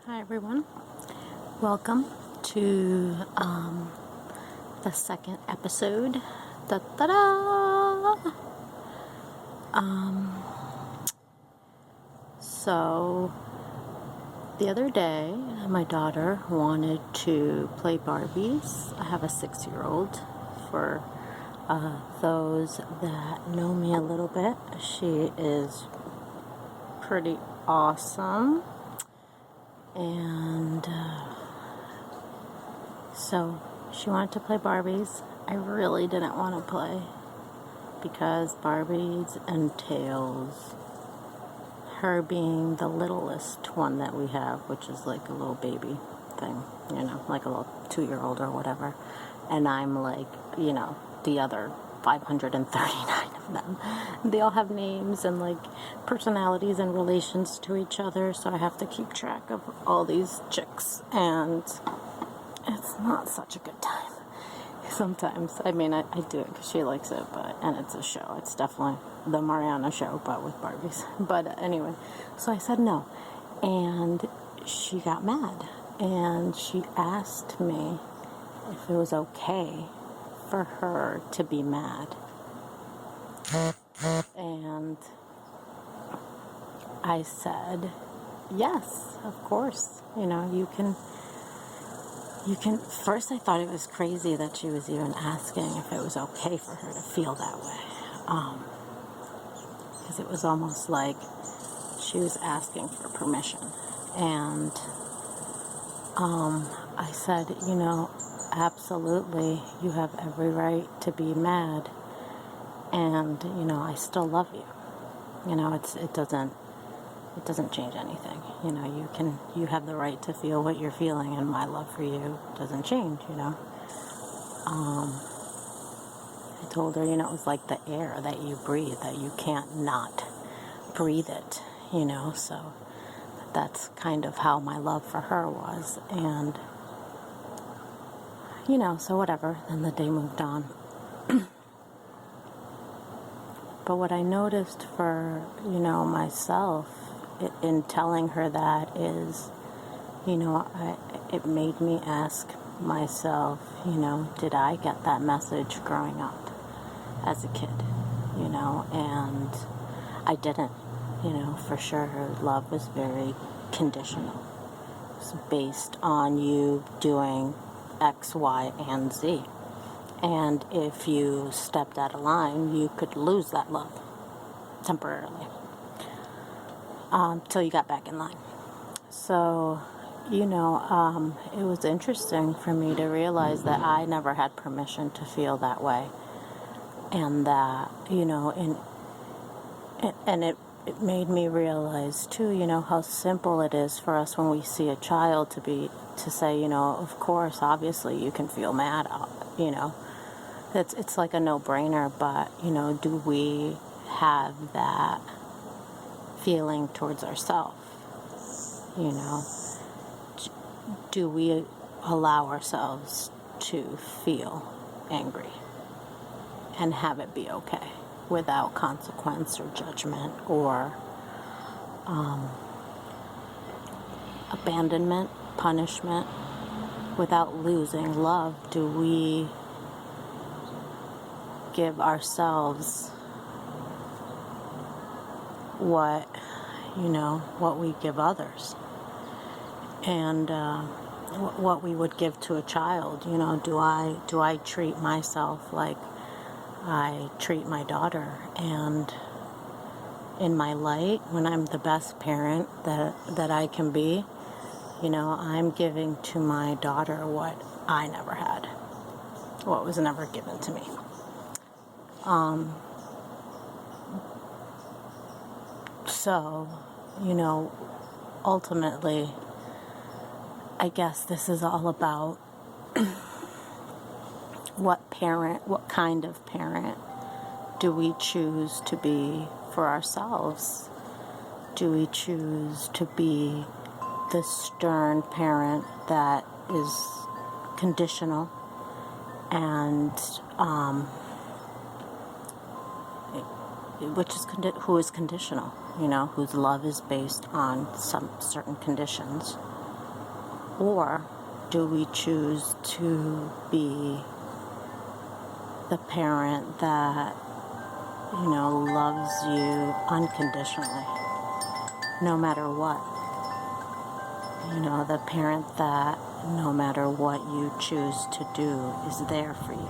Hi everyone, welcome to the second episode. Da-da-da! So the other day my daughter wanted to play Barbies. I have a 6-year-old. For those that know me a little bit, she is pretty awesome. And so she wanted to play Barbies. I really didn't want to play because Barbies entails her being the littlest one that we have, which is like a little baby thing, like a little 2-year-old or whatever. And I'm like, the other 539 of them. They all have names and like personalities and relations to each other, so I have to keep track of all these chicks, and it's not such a good time sometimes. I mean, I do it because she likes it, and it's a show. It's definitely the Mariana Show, but with Barbies. But anyway, so I said no, and she got mad, and she asked me if it was okay for her to be mad. And I said, yes, of course. You can. First, I thought it was crazy that she was even asking if it was okay for her to feel that way. Because it was almost like she was asking for permission. And I said, absolutely, you have every right to be mad. And, I still love you. It doesn't change anything. You have the right to feel what you're feeling, and my love for you doesn't change, I told her, it was like the air that you breathe, that you can't not breathe it, so that's kind of how my love for her was. And, so whatever, then the day moved on. But what I noticed for, myself in telling her that is, it made me ask myself, did I get that message growing up as a kid? And I didn't, for sure. Her love was very conditional. It was based on you doing X, Y, and Z. And if you stepped out of line, you could lose that love temporarily till you got back in line. So, it was interesting for me to realize that I never had permission to feel that way. And that, and it made me realize, too, how simple it is for us when we see a child to say, of course, obviously, you can feel mad, It's like a no-brainer, but, do we have that feeling towards ourselves? Do we allow ourselves to feel angry and have it be okay without consequence or judgment or abandonment, punishment, without losing love? Do we give ourselves what we give others, and what we would give to a child? Do I treat myself like I treat my daughter? And in my light, when I'm the best parent that I can be, I'm giving to my daughter what I never had, what was never given to me. So, ultimately, I guess this is all about what kind of parent do we choose to be for ourselves? Do we choose to be the stern parent that is conditional and who is conditional, whose love is based on some certain conditions? Or do we choose to be the parent that, loves you unconditionally, no matter what? The parent that no matter what you choose to do is there for you,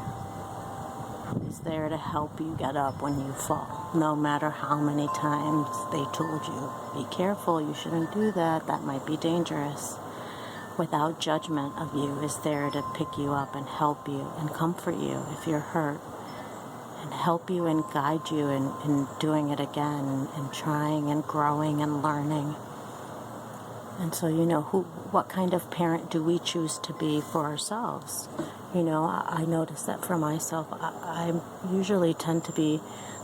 is there to help you get up when you fall, no matter how many times they told you, be careful, you shouldn't do that, that might be dangerous. Without judgment of you, is there to pick you up and help you and comfort you if you're hurt, and help you and guide you in doing it again, and trying and growing and learning. And so, what kind of parent do we choose to be for ourselves? I notice that for myself, I usually tend to be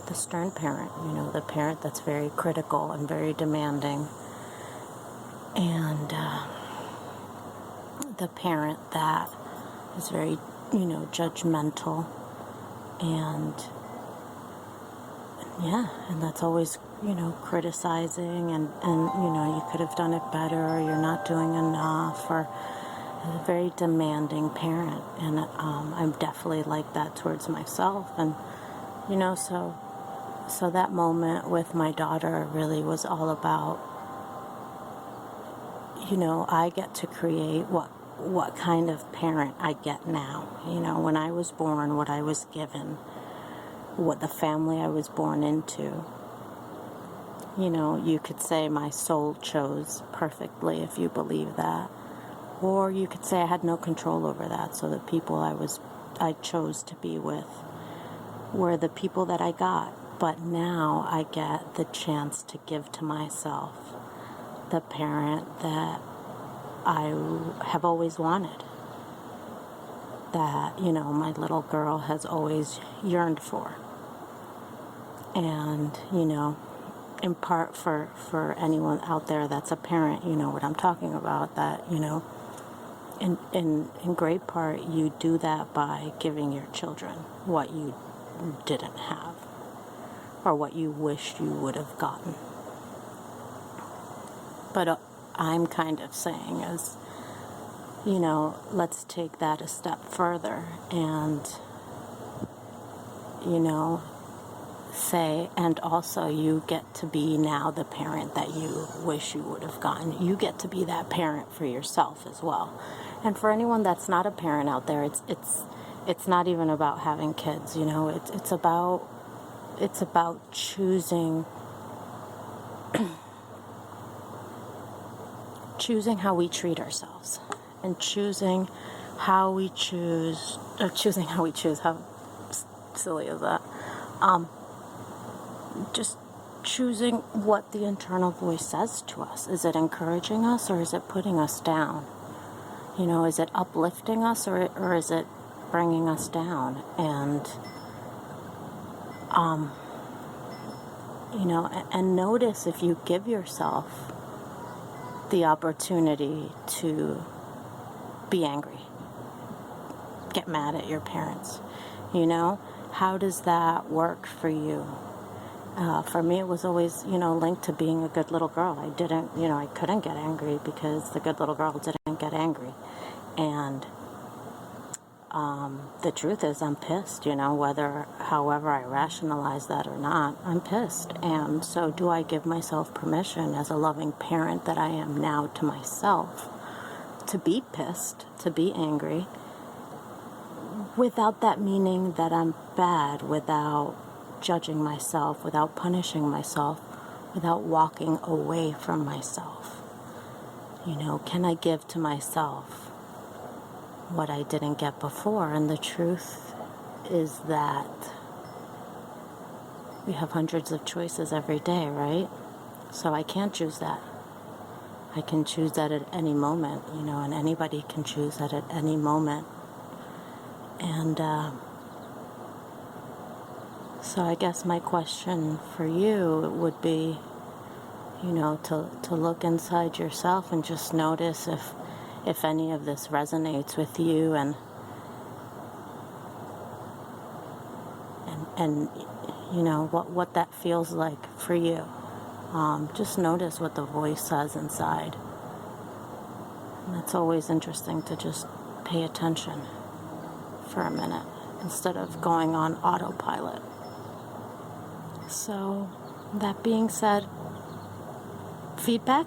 the stern parent, the parent that's very critical and very demanding. And the parent that is very, judgmental. And that's always, criticizing and you could have done it better, or you're not doing enough, or a very demanding parent. And I'm definitely like that towards myself. And, so that moment with my daughter really was all about, I get to create what kind of parent I get now. When I was born, what I was given, what the family I was born into. You could say my soul chose perfectly if you believe that. Or you could say I had no control over that, so the people I chose to be with were the people that I got. But now I get the chance to give to myself the parent that I have always wanted, that, my little girl has always yearned for. And, in part for anyone out there that's a parent, you know what I'm talking about, that, in great part, you do that by giving your children what you didn't have, or what you wished you would have gotten. But I'm kind of saying is, let's take that a step further and, say, and also you get to be now the parent that you wish you would have gotten. You get to be that parent for yourself as well. And for anyone that's not a parent out there, it's not even about having kids, it's about choosing choosing how we treat ourselves, and choosing how we choose, how silly is that? Just choosing what the internal voice says to us. Is it encouraging us, or is it putting us down? Is it uplifting us, or is it bringing us down? And, and notice if you give yourself the opportunity to be angry, get mad at your parents, how does that work for you? For me, it was always, linked to being a good little girl. I couldn't get angry because the good little girl didn't get angry. And the truth is, I'm pissed, however I rationalize that or not, I'm pissed. And so do I give myself permission as a loving parent that I am now to myself to be pissed, to be angry, without that meaning that I'm bad, without judging myself, without punishing myself, without walking away from myself? Can I give to myself what I didn't get before? And the truth is that we have hundreds of choices every day, right? So I can't choose that. I can choose that at any moment, and anybody can choose that at any moment. And so I guess my question for you would be, to look inside yourself and just notice if any of this resonates with you, and what that feels like for you. Just notice what the voice says inside. And it's always interesting to just pay attention for a minute instead of going on autopilot. So, that being said, feedback,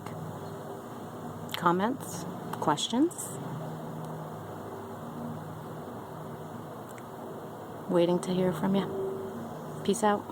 comments, questions, waiting to hear from you. Peace out.